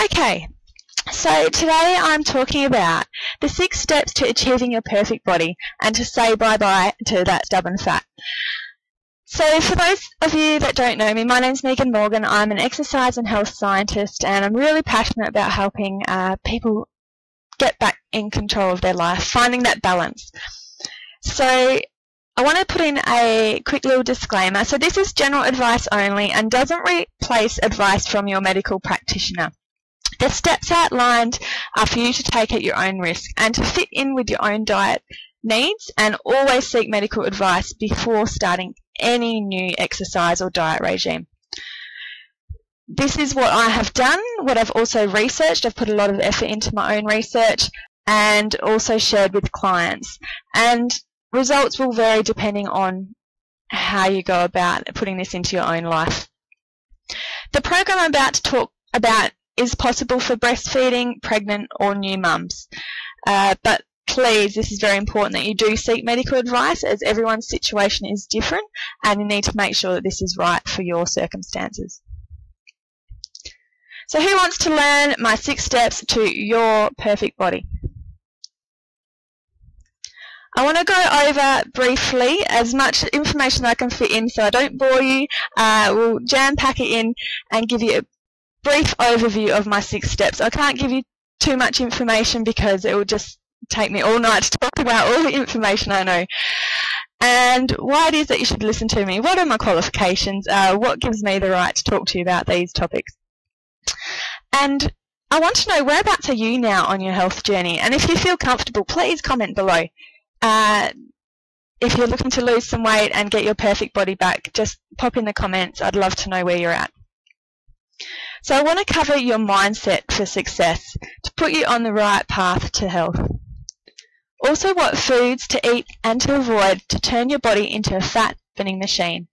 Okay, so today I'm talking about the 6 steps to achieving your perfect body and to say bye-bye to that stubborn fat. So for those of you that don't know me, my name's Megan Morgan. I'm an exercise and health scientist, and I'm really passionate about helping people get back in control of their life, finding that balance. So I want to put in a quick little disclaimer. So this is general advice only and doesn't replace advice from your medical practitioner. The steps outlined are for you to take at your own risk and to fit in with your own diet needs, and always seek medical advice before starting any new exercise or diet regime. This is what I have done, what I've also researched. I've put a lot of effort into my own research and also shared with clients. And results will vary depending on how you go about putting this into your own life. The program I'm about to talk about is possible for breastfeeding, pregnant or new mums. But please, this is very important that you do seek medical advice, as everyone's situation is different and you need to make sure that this is right for your circumstances. So who wants to learn my 6 steps to your perfect body? I want to go over briefly as much information that I can fit in so I don't bore you. We'll jam pack it in and give you a brief overview of my 6 steps. I can't give you too much information because it will just take me all night to talk about all the information I know. And why it is that you should listen to me. What are my qualifications? What gives me the right to talk to you about these topics? And I want to know, whereabouts are you now on your health journey? And if you feel comfortable, please comment below. If you're looking to lose some weight and get your perfect body back, just pop in the comments. I'd love to know where you're at. So I want to cover your mindset for success to put you on the right path to health. Also, what foods to eat and to avoid to turn your body into a fat burning machine.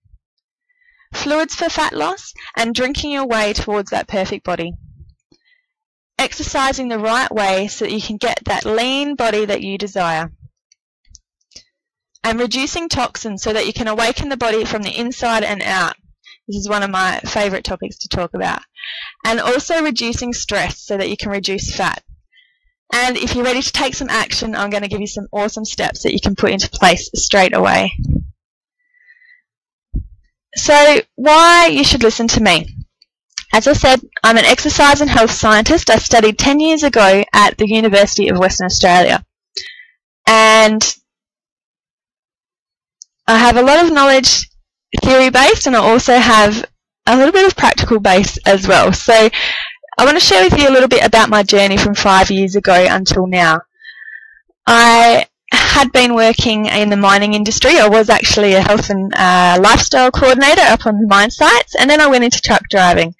Fluids for fat loss and drinking your way towards that perfect body. Exercising the right way so that you can get that lean body that you desire. And reducing toxins so that you can awaken the body from the inside and out. This is one of my favourite topics to talk about. And also reducing stress so that you can reduce fat. And if you're ready to take some action, I'm going to give you some awesome steps that you can put into place straight away. So why you should listen to me. As I said, I'm an exercise and health scientist. I studied 10 years ago at the University of Western Australia. And I have a lot of knowledge theory-based, and I also have a little bit of practical base as well. So I want to share with you a little bit about my journey from 5 years ago until now. I had been working in the mining industry. I was actually a health and lifestyle coordinator up on the mine sites, and then I went into truck driving.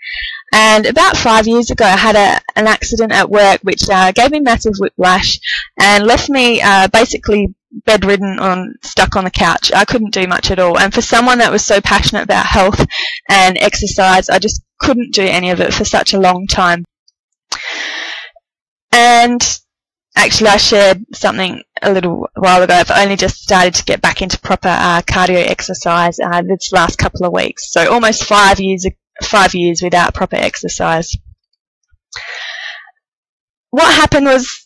And about 5 years ago I had an accident at work which gave me massive whiplash and left me basically bedridden, stuck on the couch. I couldn't do much at all, and for someone that was so passionate about health and exercise, I just couldn't do any of it for such a long time. And actually I shared something a little while ago. I've only just started to get back into proper cardio exercise this last couple of weeks, so almost 5 years without proper exercise. What happened was,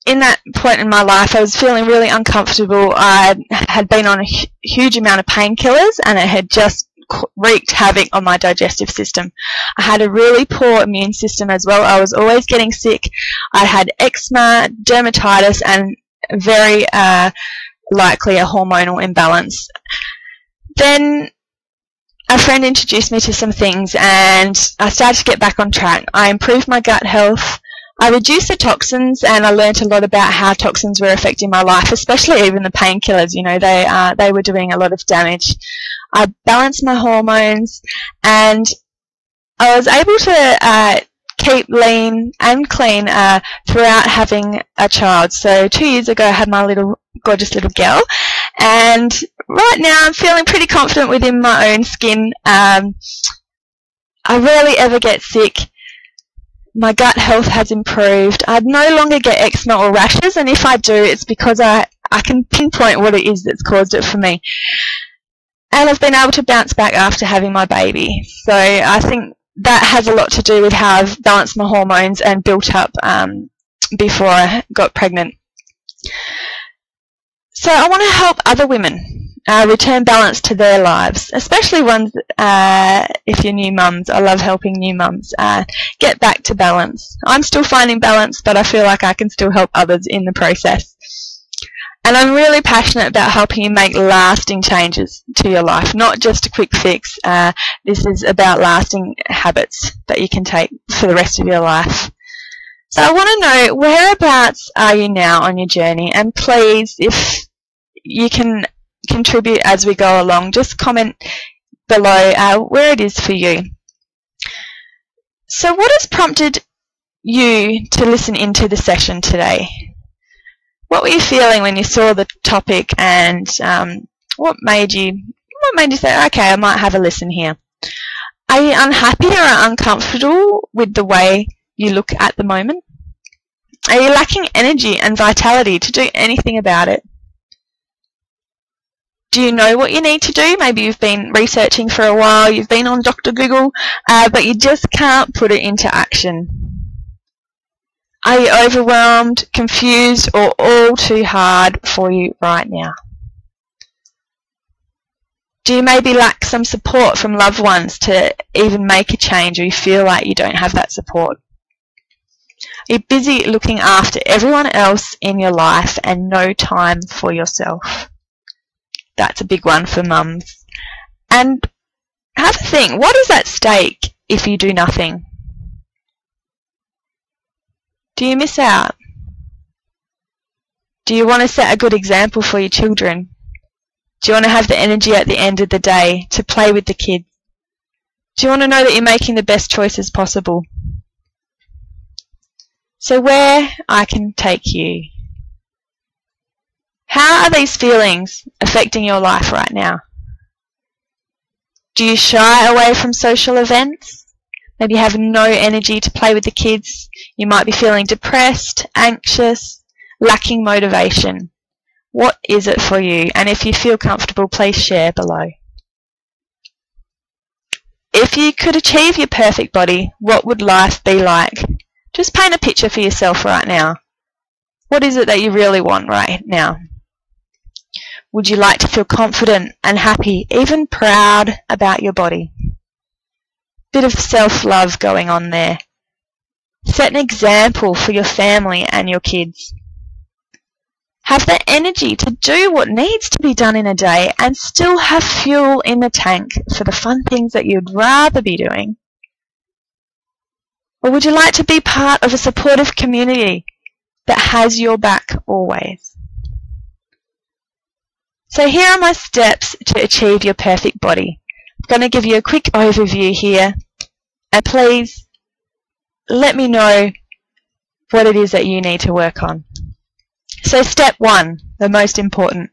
in that point in my life, I was feeling really uncomfortable. I had been on a huge amount of painkillers, and it had just wreaked havoc on my digestive system. I had a really poor immune system as well. I was always getting sick. I had eczema, dermatitis, and very likely a hormonal imbalance. Then a friend introduced me to some things, and I started to get back on track. I improved my gut health. I reduced the toxins, and I learnt a lot about how toxins were affecting my life, especially even the painkillers. You know, they were doing a lot of damage. I balanced my hormones, and I was able to keep lean and clean throughout having a child. So 2 years ago I had my gorgeous little girl, and right now I'm feeling pretty confident within my own skin. I rarely ever get sick. My gut health has improved. I no longer get eczema or rashes, and if I do, it's because I can pinpoint what it is that's caused it for me. And I've been able to bounce back after having my baby. So I think that has a lot to do with how I've balanced my hormones and built up before I got pregnant. So I want to help other women return balance to their lives, especially ones, if you're new mums. I love helping new mums get back to balance. I'm still finding balance, but I feel like I can still help others in the process. And I'm really passionate about helping you make lasting changes to your life, not just a quick fix. This is about lasting habits that you can take for the rest of your life. So I want to know, whereabouts are you now on your journey? And please, if you can contribute as we go along, just comment below where it is for you. So what has prompted you to listen into the session today? What were you feeling when you saw the topic, and what made you say, okay, I might have a listen here? Are you unhappy or uncomfortable with the way you look at the moment? Are you lacking energy and vitality to do anything about it? Do you know what you need to do? Maybe you've been researching for a while, you've been on Dr. Google, but you just can't put it into action. Are you overwhelmed, confused, or all too hard for you right now? Do you maybe lack some support from loved ones to even make a change, or you feel like you don't have that support? Are you busy looking after everyone else in your life and no time for yourself? That's a big one for mums. And have a think, what is at stake if you do nothing? Do you miss out? Do you want to set a good example for your children? Do you want to have the energy at the end of the day to play with the kids? Do you want to know that you're making the best choices possible? So where I can take you? How are these feelings affecting your life right now? Do you shy away from social events? Maybe you have no energy to play with the kids. You might be feeling depressed, anxious, lacking motivation. What is it for you? And if you feel comfortable, please share below. If you could achieve your perfect body, what would life be like? Just paint a picture for yourself right now. What is it that you really want right now? Would you like to feel confident and happy, even proud about your body? Bit of self-love going on there. Set an example for your family and your kids. Have the energy to do what needs to be done in a day and still have fuel in the tank for the fun things that you'd rather be doing. Or would you like to be part of a supportive community that has your back always? So here are my steps to achieve your perfect body. I'm going to give you a quick overview here, and please let me know what it is that you need to work on. So step 1, the most important,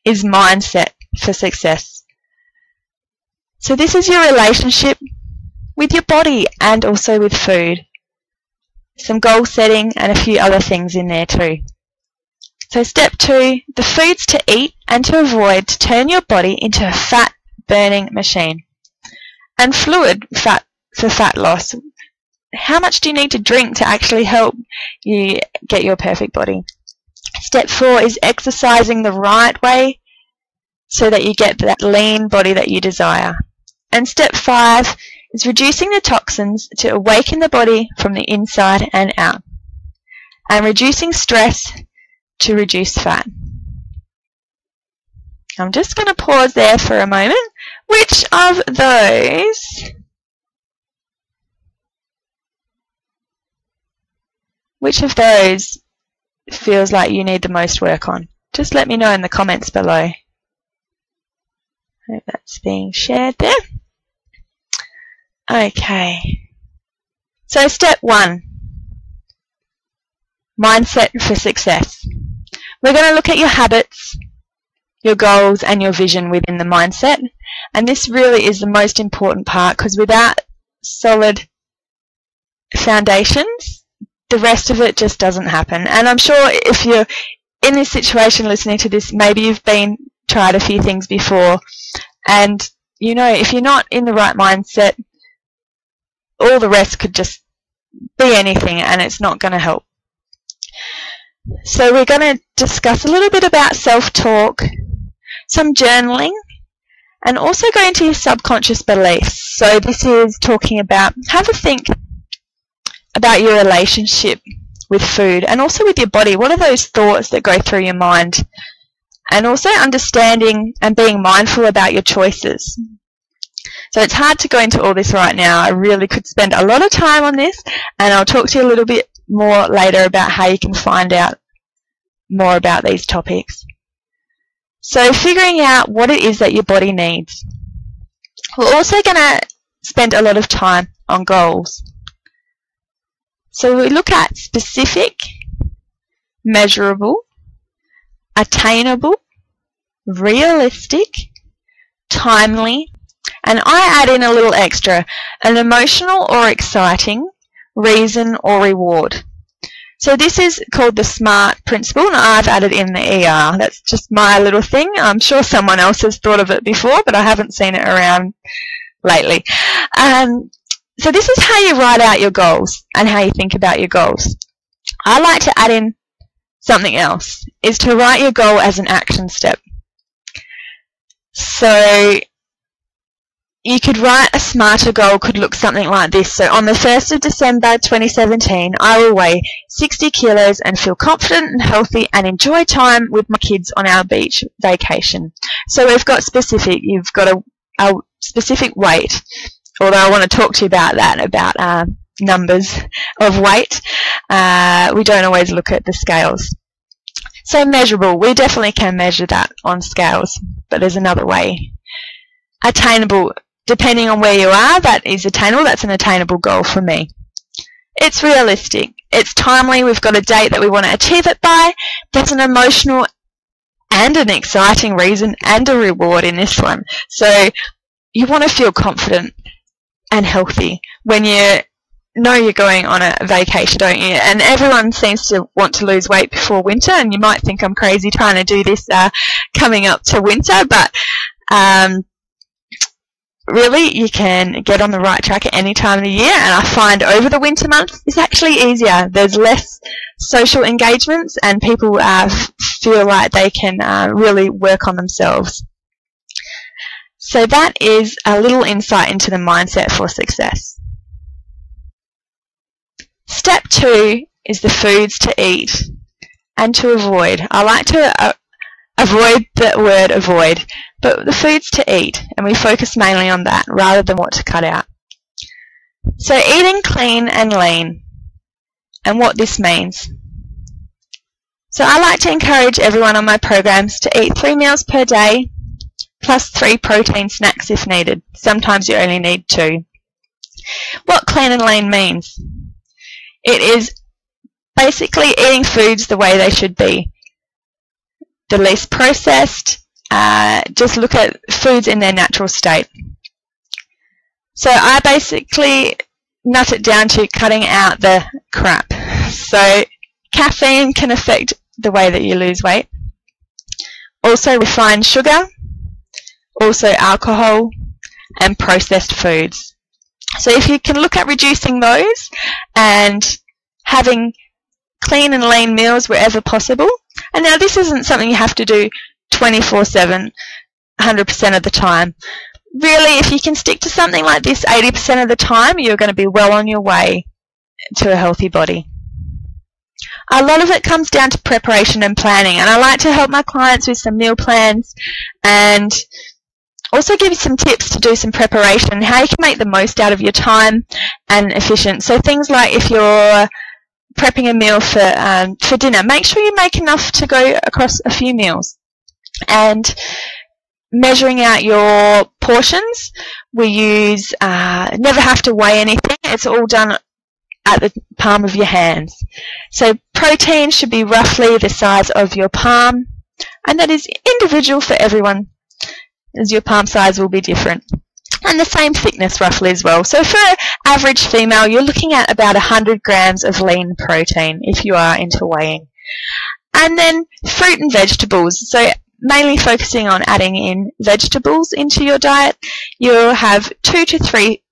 is mindset for success. So this is your relationship with your body and also with food. Some goal setting and a few other things in there too. So step 2, the foods to eat and to avoid to turn your body into a fat burning machine. And fluid fat for fat loss. How much do you need to drink to actually help you get your perfect body? Step 4 is exercising the right way so that you get that lean body that you desire. And step 5 is reducing the toxins to awaken the body from the inside and out. And reducing stress to reduce fat. I'm just going to pause there for a moment. Which of those feels like you need the most work on? Just let me know in the comments below. Hope that's being shared there. Okay. So step 1, mindset for success. We're going to look at your habits, your goals, and your vision within the mindset. And this really is the most important part, because without solid foundations, the rest of it just doesn't happen. And I'm sure if you're in this situation listening to this, maybe you've tried a few things before, and you know, if you're not in the right mindset, all the rest could just be anything, and it's not going to help. So we're going to discuss a little bit about self-talk, some journaling, and also go into your subconscious beliefs. So this is talking about, have a think about your relationship with food and also with your body. What are those thoughts that go through your mind? And also understanding and being mindful about your choices. So it's hard to go into all this right now. I really could spend a lot of time on this, and I'll talk to you a little bit more later about how you can find out more about these topics. So figuring out what it is that your body needs. We're also going to spend a lot of time on goals. So we look at specific, measurable, attainable, realistic, timely, and I add in a little extra, an emotional or exciting, reason or reward. So this is called the SMART principle, and I've added in the ER. That's just my little thing. I'm sure someone else has thought of it before, but I haven't seen it around lately. So this is how you write out your goals and how you think about your goals. I like to add in something else, is to write your goal as an action step. So you could write a smarter goal, could look something like this. So on the 1st of December 2017, I will weigh 60 kilos and feel confident and healthy and enjoy time with my kids on our beach vacation. So we've got specific, you've got a specific weight, although I want to talk to you about that, about numbers of weight. We don't always look at the scales. So measurable, we definitely can measure that on scales, but there's another way. Attainable, depending on where you are, that is attainable. That's an attainable goal for me. It's realistic. It's timely. We've got a date that we want to achieve it by. There's an emotional and an exciting reason and a reward in this one. So you want to feel confident and healthy when you know you're going on a vacation, don't you? And everyone seems to want to lose weight before winter, and you might think I'm crazy trying to do this coming up to winter, but really, you can get on the right track at any time of the year, and I find over the winter months it's actually easier. There's less social engagements, and people feel like they can really work on themselves. So that is a little insight into the mindset for success. Step 2 is the foods to eat and to avoid. I like to avoid the word avoid, but the foods to eat, and we focus mainly on that rather than what to cut out. So eating clean and lean, and what this means. So I like to encourage everyone on my programs to eat 3 meals per day, plus 3 protein snacks if needed. Sometimes you only need 2. What clean and lean means? It is basically eating foods the way they should be. The least processed, just look at foods in their natural state. So I basically nut it down to cutting out the crap. So caffeine can affect the way that you lose weight. Also refined sugar, also alcohol, and processed foods. So if you can look at reducing those and having clean and lean meals wherever possible. And now this isn't something you have to do 24/7, 100% of the time. Really, if you can stick to something like this 80% of the time, you're going to be well on your way to a healthy body. A lot of it comes down to preparation and planning, and I like to help my clients with some meal plans and also give you some tips to do some preparation, how you can make the most out of your time and efficient. So things like if you're prepping a meal for dinner, make sure you make enough to go across a few meals. And measuring out your portions, we use, never have to weigh anything, it's all done at the palm of your hands. So protein should be roughly the size of your palm, and that is individual for everyone, as your palm size will be different. And the same thickness roughly as well. So for an average female, you're looking at about 100 grams of lean protein if you are into weighing. And then fruit and vegetables. So mainly focusing on adding in vegetables into your diet. You'll have 2 to 3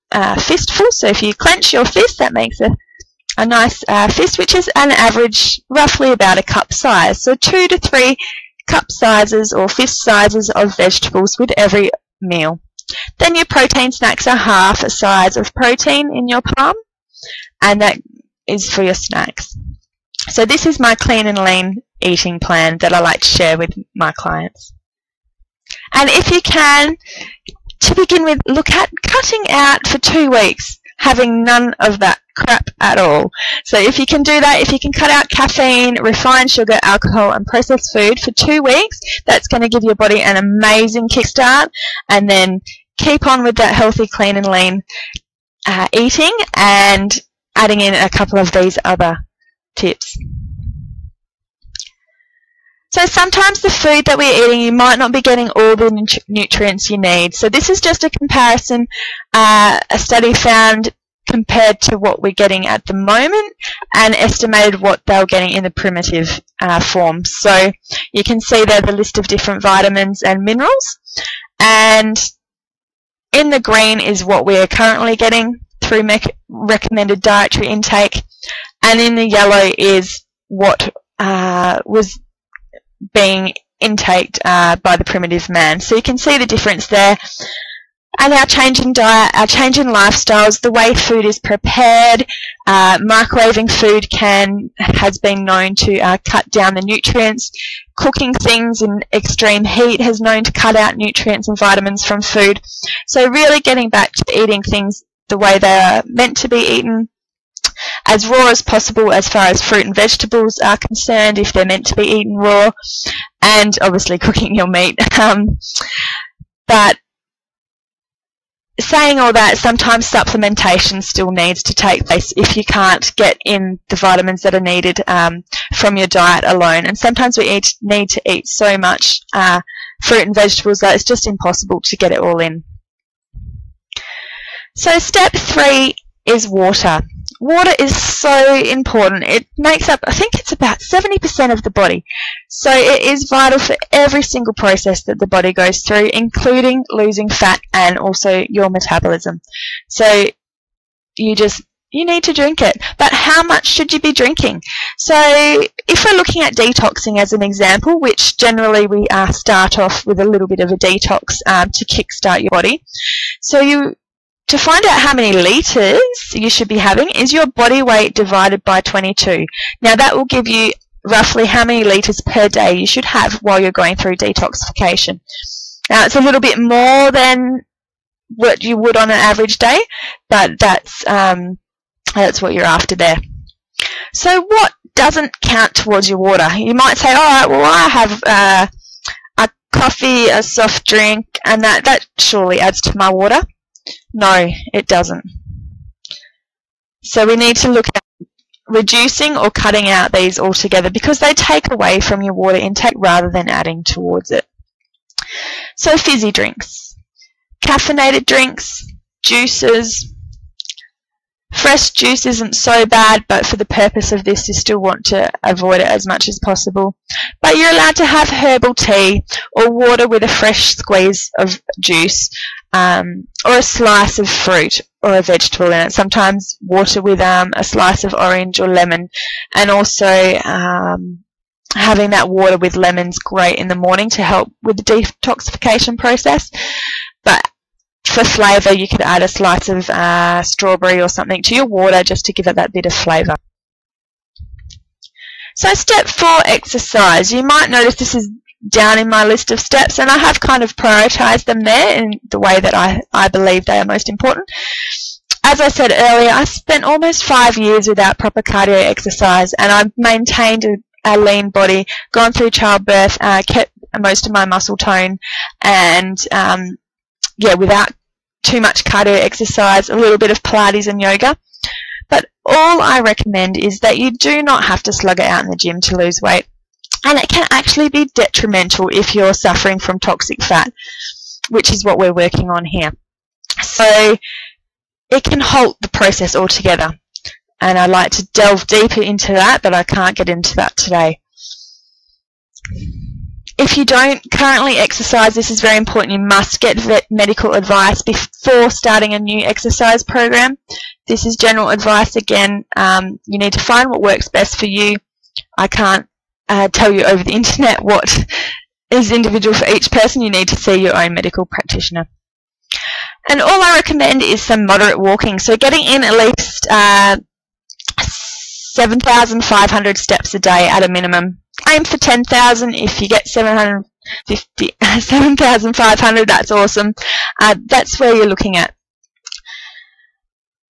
fistful. So if you clench your fist, that makes a nice fist, which is an average roughly about a cup size. So 2 to 3 cup sizes or fist sizes of vegetables with every meal. Then your protein snacks are half a size of protein in your palm, and that is for your snacks. So this is my clean and lean eating plan that I like to share with my clients. And if you can, to begin with, look at cutting out for 2 weeks, having none of that crap at all. So if you can do that, if you can cut out caffeine, refined sugar, alcohol and processed food for 2 weeks, that's going to give your body an amazing kickstart, and then keep on with that healthy, clean and lean eating, and adding in a couple of these other tips. So sometimes the food that we're eating, you might not be getting all the nutrients you need. So this is just a comparison. A study found compared to what we're getting at the moment, and estimated what they were getting in the primitive form. So you can see there the list of different vitamins and minerals, and in the green is what we're currently getting through recommended dietary intake, and in the yellow is what was being intaked by the primitive man. So you can see the difference there. And our change in diet, our change in lifestyles, the way food is prepared, microwaving food has been known to cut down the nutrients. Cooking things in extreme heat has known to cut out nutrients and vitamins from food. So really getting back to eating things the way they are meant to be eaten, as raw as possible as far as fruit and vegetables are concerned, if they're meant to be eaten raw, and obviously cooking your meat. But saying all that, sometimes supplementation still needs to take place if you can't get in the vitamins that are needed from your diet alone. And sometimes we need to eat so much fruit and vegetables that it's just impossible to get it all in. So step 3 is water. Water is so important. It makes up, I think it's about 70% of the body. So it is vital for every single process that the body goes through, including losing fat and also your metabolism. So you need to drink it. But how much should you be drinking? So if we're looking at detoxing as an example, which generally we start off with a little bit of a detox to kickstart your body. So to find out how many litres you should be having is your body weight divided by 22. Now that will give you roughly how many litres per day you should have while you're going through detoxification. Now it's a little bit more than what you would on an average day, but that's what you're after there. So what doesn't count towards your water? You might say, alright, well I have a coffee, a soft drink, and that surely adds to my water. No, it doesn't. So we need to look at reducing or cutting out these altogether, because they take away from your water intake rather than adding towards it. So fizzy drinks, caffeinated drinks, juices. Fresh juice isn't so bad, but for the purpose of this you still want to avoid it as much as possible. But you're allowed to have herbal tea or water with a fresh squeeze of juice, or a slice of fruit or a vegetable in it. Sometimes water with a slice of orange or lemon, and also having that water with lemon's great in the morning to help with the detoxification process. But for flavour, you could add a slice of strawberry or something to your water just to give it that bit of flavour. So step 4, exercise. You might notice this is down in my list of steps, and I have kind of prioritised them there in the way that I believe they are most important. As I said earlier, I spent almost 5 years without proper cardio exercise, and I've maintained a lean body, gone through childbirth, kept most of my muscle tone, and without too much cardio exercise, a little bit of Pilates and yoga. But all I recommend is that you do not have to slug it out in the gym to lose weight. And it can actually be detrimental if you're suffering from toxic fat, which is what we're working on here. So it can halt the process altogether. And I'd like to delve deeper into that, but I can't get into that today. If you don't currently exercise, this is very important. You must get medical advice before starting a new exercise program. This is general advice again. You need to find what works best for you. I can't tell you over the internet what is individual for each person. You need to see your own medical practitioner. And all I recommend is some moderate walking. So getting in at least 7,500 steps a day at a minimum. Aim for 10,000. If you get 7,500, that's awesome. That's where you're looking at.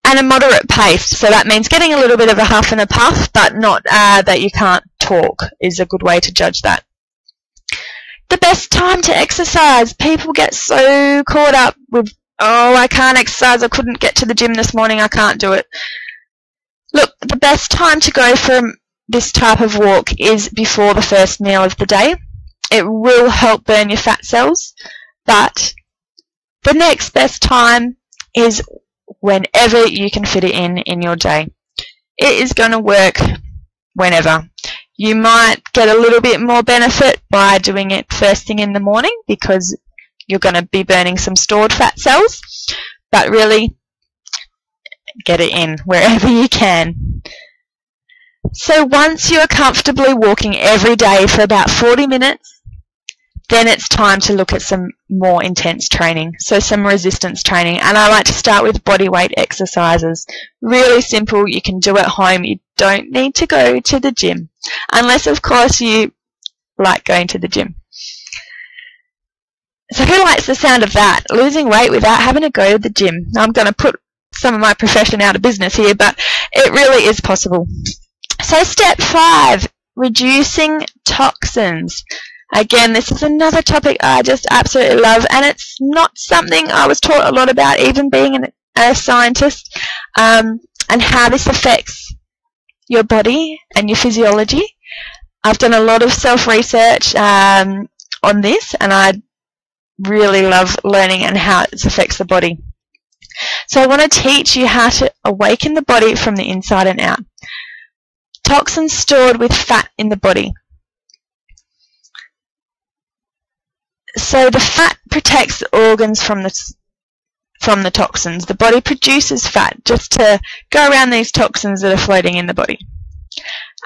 And a moderate pace, so that means getting a little bit of a huff and a puff, but not that you can't talk, is a good way to judge that. The best time to exercise. People get so caught up with, oh, I can't exercise, I couldn't get to the gym this morning, I can't do it. Look, the best time to go for this type of walk is before the first meal of the day. It will help burn your fat cells, but the next best time is whenever you can fit it in your day. It is going to work whenever. You might get a little bit more benefit by doing it first thing in the morning because you're going to be burning some stored fat cells, but really get it in wherever you can. So once you're comfortably walking every day for about 40 minutes, then it's time to look at some more intense training, so some resistance training. And I like to start with body weight exercises. Really simple, you can do at home. You don't need to go to the gym, unless of course you like going to the gym. So who likes the sound of that? Losing weight without having to go to the gym. Now, I'm going to put some of my profession out of business here, but it really is possible. So step 5, reducing toxins. Again, this is another topic I just absolutely love, and it's not something I was taught a lot about, even being a scientist, and how this affects your body and your physiology. I've done a lot of self-research on this, and I really love learning and how it affects the body. So I want to teach you how to awaken the body from the inside and out. Toxins stored with fat in the body. So the fat protects the organs from the toxins. The body produces fat just to go around these toxins that are floating in the body.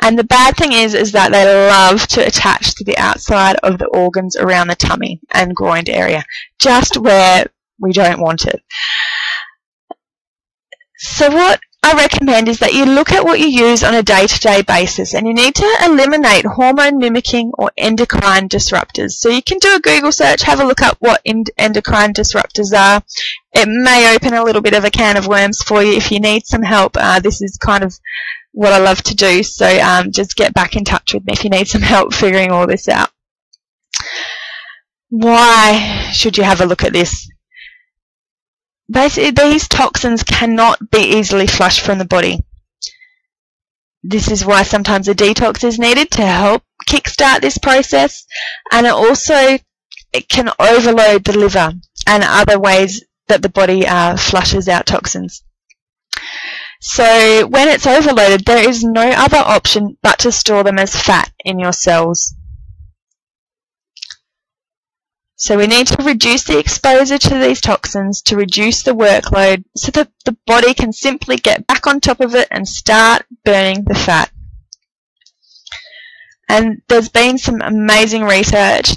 And the bad thing is that they love to attach to the outside of the organs around the tummy and groin area, just where we don't want it. So what I recommend is that you look at what you use on a day-to-day basis, and you need to eliminate hormone mimicking or endocrine disruptors. So you can do a Google search, have a look up what endocrine disruptors are. It may open a little bit of a can of worms for you. If you need some help, this is kind of what I love to do, so just get back in touch with me if you need some help figuring all this out. Why should you have a look at this? Basically, these toxins cannot be easily flushed from the body. This is why sometimes a detox is needed to help kickstart this process, and it can overload the liver and other ways that the body flushes out toxins. So when it's overloaded, there is no other option but to store them as fat in your cells. So we need to reduce the exposure to these toxins to reduce the workload so that the body can simply get back on top of it and start burning the fat. And there's been some amazing research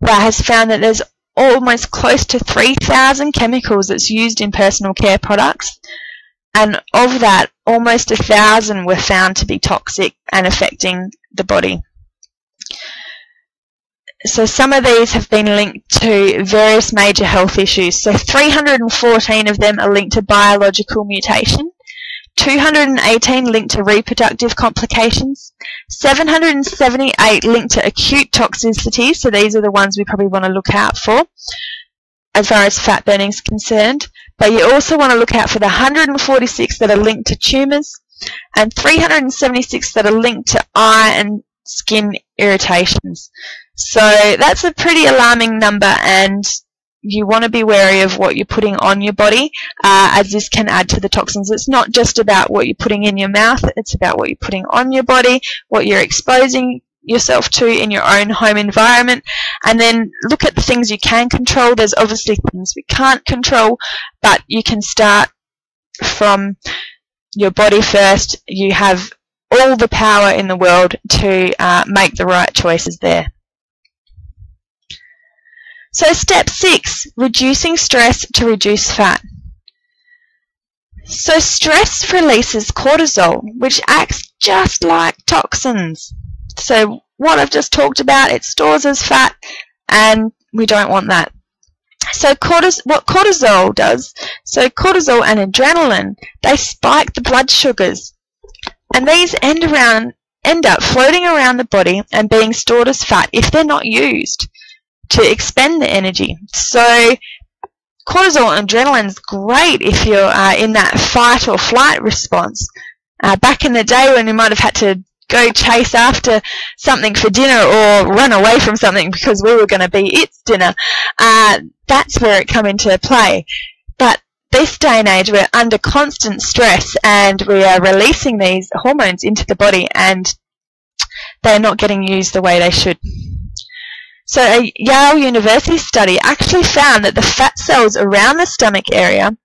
that has found that there's almost close to 3,000 chemicals that's used in personal care products, and of that, almost 1,000 were found to be toxic and affecting the body. So some of these have been linked to various major health issues. So 314 of them are linked to biological mutation, 218 linked to reproductive complications, 778 linked to acute toxicity, so these are the ones we probably want to look out for as far as fat burning is concerned. But you also want to look out for the 146 that are linked to tumours and 376 that are linked to eye and skin irritations. So that's a pretty alarming number, and you want to be wary of what you're putting on your body, as this can add to the toxins. It's not just about what you're putting in your mouth, it's about what you're putting on your body, what you're exposing yourself to in your own home environment, and then look at the things you can control. There's obviously things we can't control, but you can start from your body first. You have all the power in the world to make the right choices there. So step 6, reducing stress to reduce fat. So stress releases cortisol, which acts just like toxins. So what I've just talked about, it stores as fat, and we don't want that. So what cortisol does, so cortisol and adrenaline, they spike the blood sugars, and these end up floating around the body and being stored as fat if they're not used to expend the energy. So cortisol and adrenaline's great if you're in that fight or flight response. Back in the day when you might have had to go chase after something for dinner or run away from something because we were going to be its dinner, that's where it come into play. But this day and age, we're under constant stress and we are releasing these hormones into the body, and they're not getting used the way they should. So a Yale University study actually found that the fat cells around the stomach area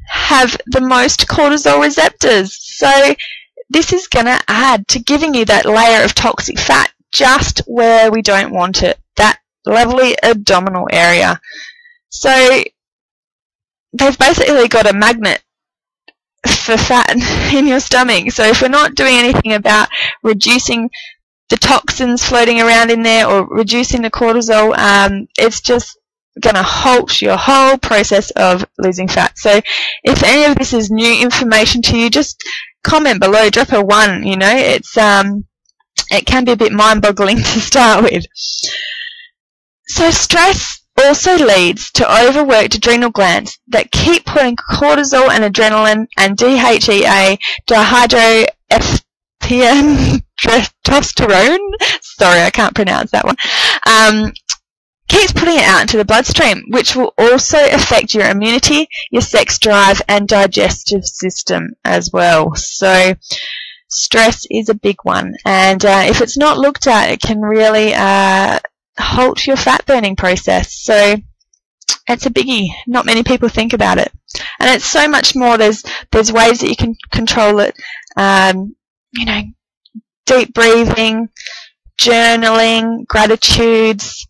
have the most cortisol receptors. So this is going to add to giving you that layer of toxic fat just where we don't want it, that lovely abdominal area. So they've basically got a magnet for fat in your stomach. So if we're not doing anything about reducing the toxins floating around in there or reducing the cortisol, it's just going to halt your whole process of losing fat. So if any of this is new information to you, just comment below, drop a 1. You know, it can be a bit mind-boggling to start with. So stress also leads to overworked adrenal glands that keep putting cortisol and adrenaline and DHEA, testosterone, sorry, I can't pronounce that one, keeps putting it out into the bloodstream, which will also affect your immunity, your sex drive, and digestive system as well. So stress is a big one, and if it's not looked at, it can really halt your fat burning process. So it's a biggie. Not many people think about it, and it's so much more. There's ways that you can control it. You know, deep breathing, journaling, gratitudes.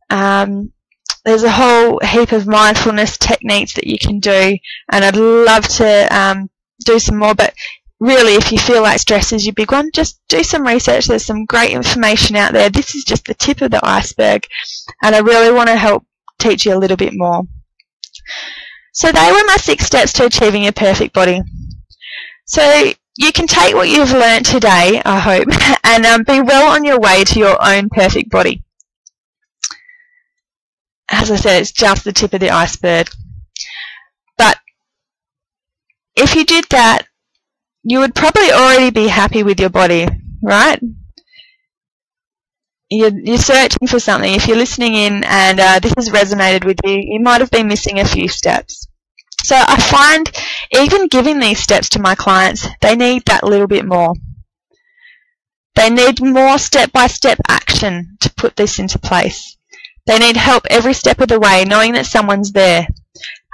There's a whole heap of mindfulness techniques that you can do, and I'd love to do some more, but really if you feel like stress is your big one, just do some research. There's some great information out there. This is just the tip of the iceberg, and I really want to help teach you a little bit more. So they were my 6 steps to achieving your perfect body. So you can take what you've learned today, I hope, and be well on your way to your own perfect body. As I said, it's just the tip of the iceberg. But if you did that, you would probably already be happy with your body, right? You're searching for something. If you're listening in and this has resonated with you, you might have been missing a few steps. So I find even giving these steps to my clients, they need that little bit more. They need more step-by-step action to put this into place. They need help every step of the way, knowing that someone's there.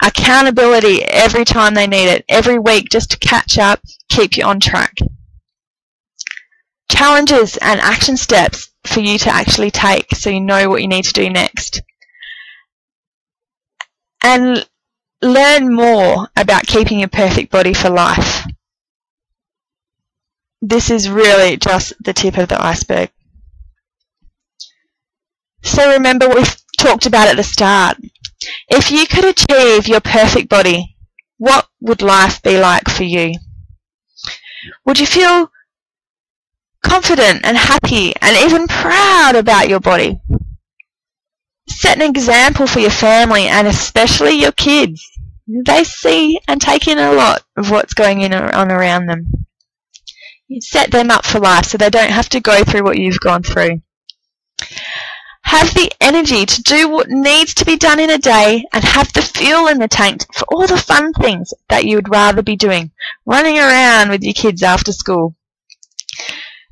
Accountability every time they need it, every week, just to catch up, keep you on track. Challenges and action steps for you to actually take so you know what you need to do next. And learn more about keeping your perfect body for life. This is really just the tip of the iceberg. So remember what we talked about at the start. If you could achieve your perfect body, what would life be like for you? Would you feel confident and happy and even proud about your body? Set an example for your family and especially your kids. They see and take in a lot of what's going on around them. You set them up for life so they don't have to go through what you've gone through. Have the energy to do what needs to be done in a day and have the fuel in the tank for all the fun things that you would rather be doing. Running around with your kids after school.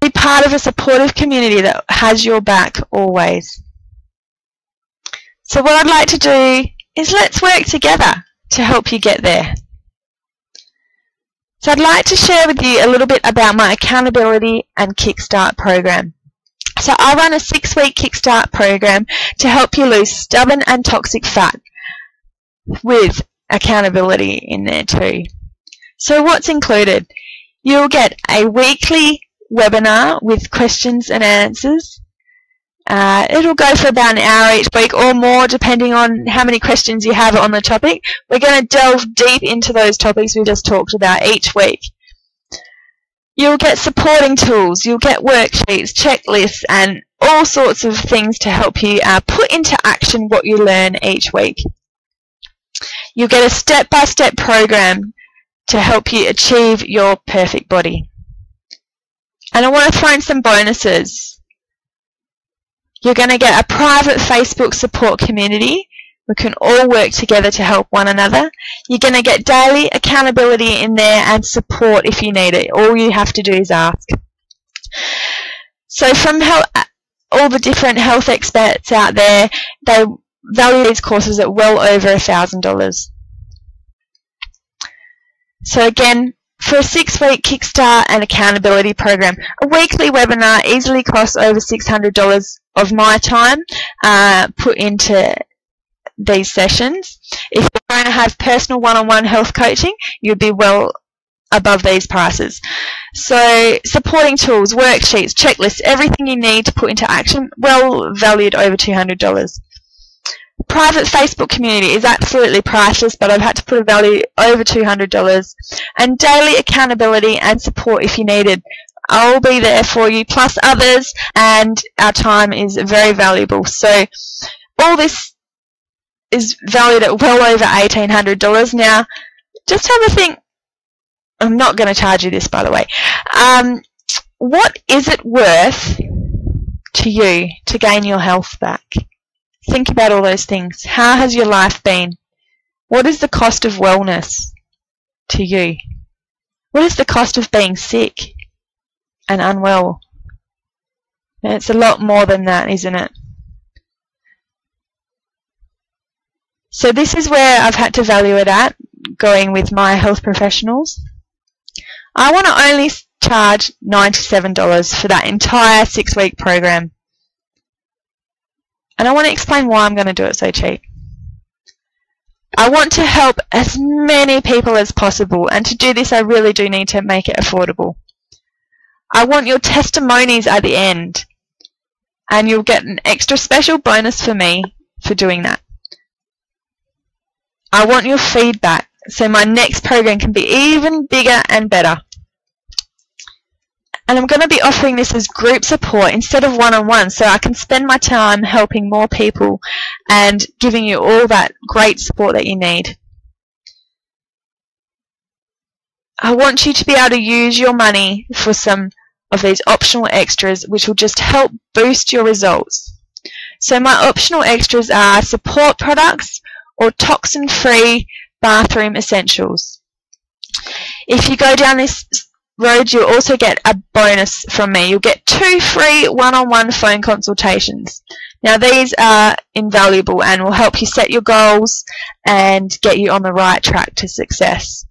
Be part of a supportive community that has your back always. So what I'd like to do is let's work together to help you get there. So I'd like to share with you a little bit about my accountability and Kickstart program. So I run a 6-week Kickstart program to help you lose stubborn and toxic fat with accountability in there too. So what's included? You'll get a weekly webinar with questions and answers. It'll go for about an hour each week or more depending on how many questions you have on the topic. We're going to delve deep into those topics we just talked about each week. You'll get supporting tools, you'll get worksheets, checklists and all sorts of things to help you put into action what you learn each week. You'll get a step-by-step program to help you achieve your perfect body. And I want to throw in some bonuses. You're going to get a private Facebook support community. We can all work together to help one another. You're going to get daily accountability in there and support if you need it. All you have to do is ask. So from all the different health experts out there, they value these courses at well over $1,000. So again, for a 6-week Kickstart and accountability program, a weekly webinar easily costs over $600 of my time put into these sessions. If you're going to have personal one-on-one health coaching, you'd be well above these prices. So supporting tools, worksheets, checklists, everything you need to put into action, well valued over $200. Private Facebook community is absolutely priceless, but I've had to put a value over $200. And daily accountability and support if you needed. I'll be there for you, plus others, and our time is very valuable. So all this is valued at well over $1,800. Now, just have a think. I'm not going to charge you this, by the way. What is it worth to you to gain your health back? Think about all those things. How has your life been? What is the cost of wellness to you? What is the cost of being sick and unwell? And it's a lot more than that, isn't it? So this is where I've had to value it at, going with my health professionals. I want to only charge $97 for that entire 6-week program. And I want to explain why I'm going to do it so cheap. I want to help as many people as possible, and to do this I really do need to make it affordable. I want your testimonies at the end, and you'll get an extra special bonus for me for doing that. I want your feedback, so my next program can be even bigger and better. And I'm going to be offering this as group support instead of one-on-one, so I can spend my time helping more people and giving you all that great support that you need. I want you to be able to use your money for some of these optional extras which will just help boost your results. So my optional extras are support products or toxin-free bathroom essentials. If you go down this road, you'll also get a bonus from me. You'll get 2 free one-on-one phone consultations. Now these are invaluable and will help you set your goals and get you on the right track to success.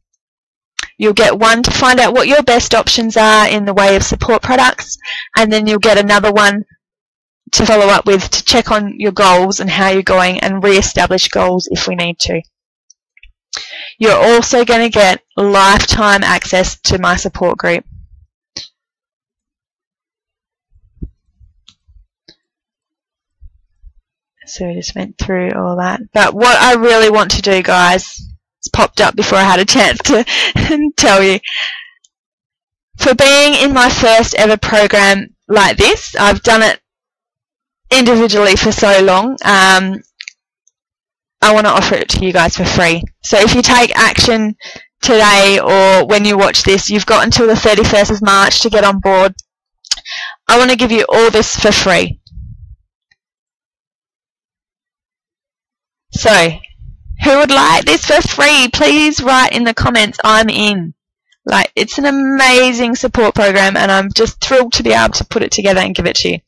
You'll get one to find out what your best options are in the way of support products, and then you'll get another one to follow up with to check on your goals and how you're going and re-establish goals if we need to. You're also going to get lifetime access to my support group. So we just went through all that. But what I really want to do, guys, it's popped up before I had a chance to tell you. For being in my first ever program like this, I've done it individually for so long. I want to offer it to you guys for free. So if you take action today or when you watch this, you've got until the 31st of March to get on board. I want to give you all this for free. So, who would like this for free? Please write in the comments, I'm in. Like, it's an amazing support program, and I'm just thrilled to be able to put it together and give it to you.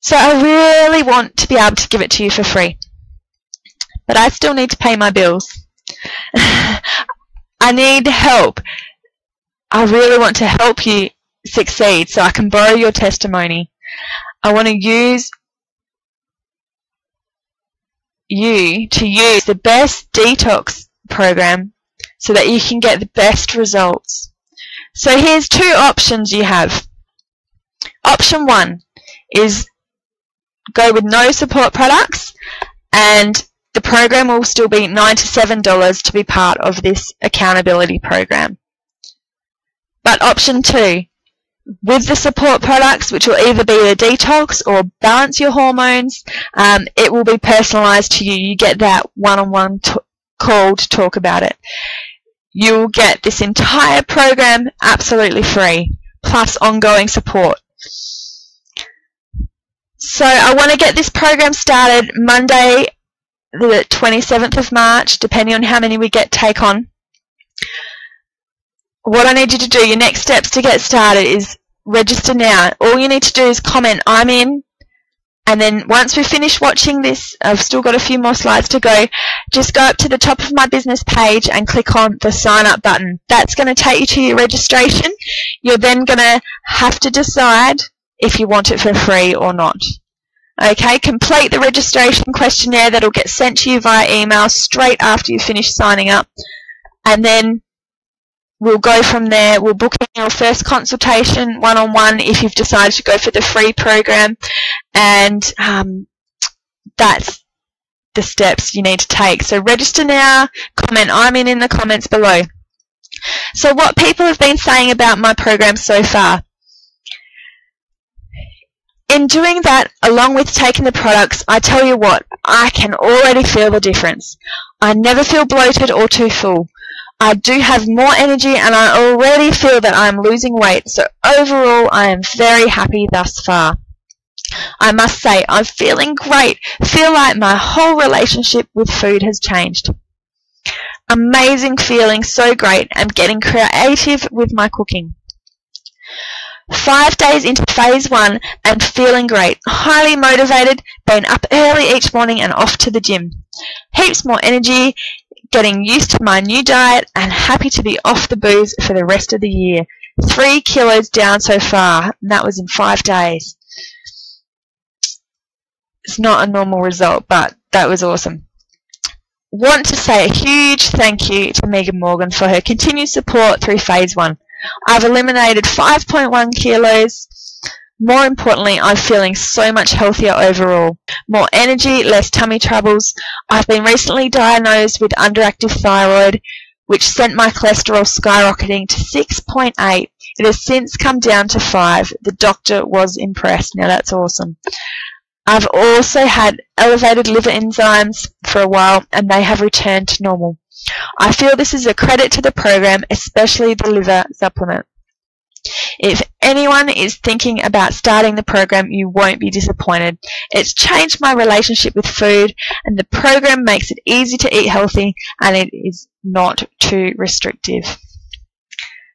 So I really want to be able to give it to you for free, but I still need to pay my bills. I need help. I really want to help you succeed, so I can borrow your testimony. I want to use you to use the best detox program so that you can get the best results. So here's two options you have. Option 1 is go with no support products, and the program will still be $97 to be part of this accountability program. But option 2, with the support products, which will either be a detox or balance your hormones, it will be personalized to you. You get that one-on-one call to talk about it. You'll get this entire program absolutely free, plus ongoing support. So I want to get this program started Monday, the 27th of March, depending on how many we take on. What I need you to do, your next steps to get started, is register now. All you need to do is comment, "I'm in," and then once we finish watching this, I've still got a few more slides to go, just go up to the top of my business page and click on the sign up button. That's going to take you to your registration. You're then going to have to decide if you want it for free or not. Okay, complete the registration questionnaire that'll get sent to you via email straight after you finish signing up, and then we'll go from there. We'll book in your first consultation one-on-one if you've decided to go for the free program, and that's the steps you need to take. So register now, comment "I'm in" the comments below. So what people have been saying about my program so far. In doing that, along with taking the products, I tell you what, I can already feel the difference. I never feel bloated or too full. I do have more energy, and I already feel that I am losing weight, so overall I am very happy thus far. I must say, I'm feeling great. Feel like my whole relationship with food has changed. Amazing feeling, so great. I'm getting creative with my cooking. 5 days into phase 1 and feeling great, highly motivated, been up early each morning and off to the gym. Heaps more energy, getting used to my new diet, and happy to be off the booze for the rest of the year. 3 kilos down so far, and that was in 5 days. It's not a normal result, but that was awesome. Want to say a huge thank you to Megan Morgan for her continued support through phase 1. I've eliminated 5.1 kilos. More importantly, I'm feeling so much healthier overall. More energy, less tummy troubles. I've been recently diagnosed with underactive thyroid, which sent my cholesterol skyrocketing to 6.8. It has since come down to 5. The doctor was impressed. Now that's awesome. I've also had elevated liver enzymes for a while, and they have returned to normal. I feel this is a credit to the program, especially the liver supplement. If anyone is thinking about starting the program, you won't be disappointed. It's changed my relationship with food, and the program makes it easy to eat healthy, and it is not too restrictive.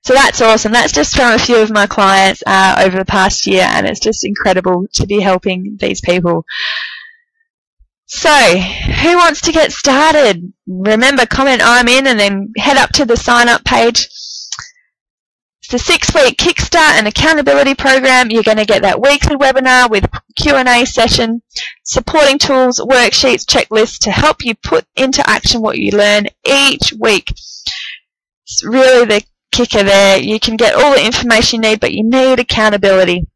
So that's awesome. That's just from a few of my clients over the past year, and it's just incredible to be helping these people. So, who wants to get started? Remember, comment "I'm in" and then head up to the sign up page. It's the 6-week Kickstart and Accountability Program. You're going to get that weekly webinar with Q&A session, supporting tools, worksheets, checklists to help you put into action what you learn each week. It's really the kicker there. You can get all the information you need, but you need accountability.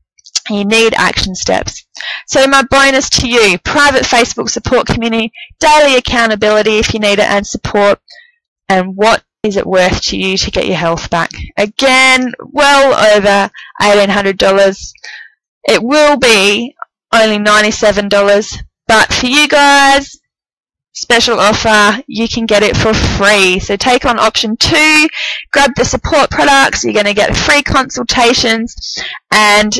You need action steps. So my bonus to you, private Facebook support community, daily accountability if you need it, and support. And what is it worth to you to get your health back? Again, well over $1,800. It will be only $97, but for you guys, special offer, you can get it for free. So take on option 2, grab the support products, you're going to get free consultations, and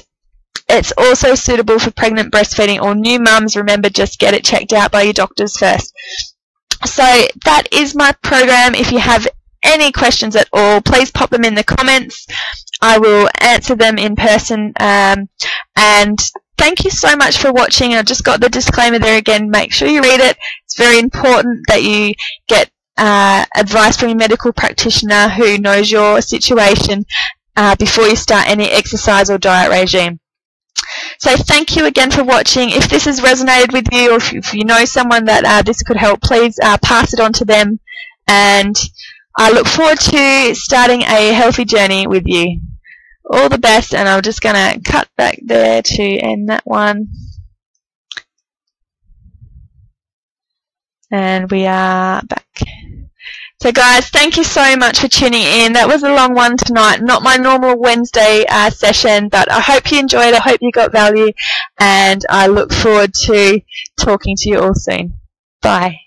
it's also suitable for pregnant, breastfeeding, or new mums. Remember, just get it checked out by your doctors first. So that is my program. If you have any questions at all, please pop them in the comments. I will answer them in person. And thank you so much for watching. I just got the disclaimer there again. Make sure you read it. It's very important that you get advice from your medical practitioner who knows your situation before you start any exercise or diet regime. So thank you again for watching. If this has resonated with you, or if you know someone that this could help, please pass it on to them. And I look forward to starting a healthy journey with you. All the best, and I'm just going to cut back there to end that one. And we are back. So guys, thank you so much for tuning in. That was a long one tonight, not my normal Wednesday session, but I hope you enjoyed. I hope you got value, and I look forward to talking to you all soon. Bye.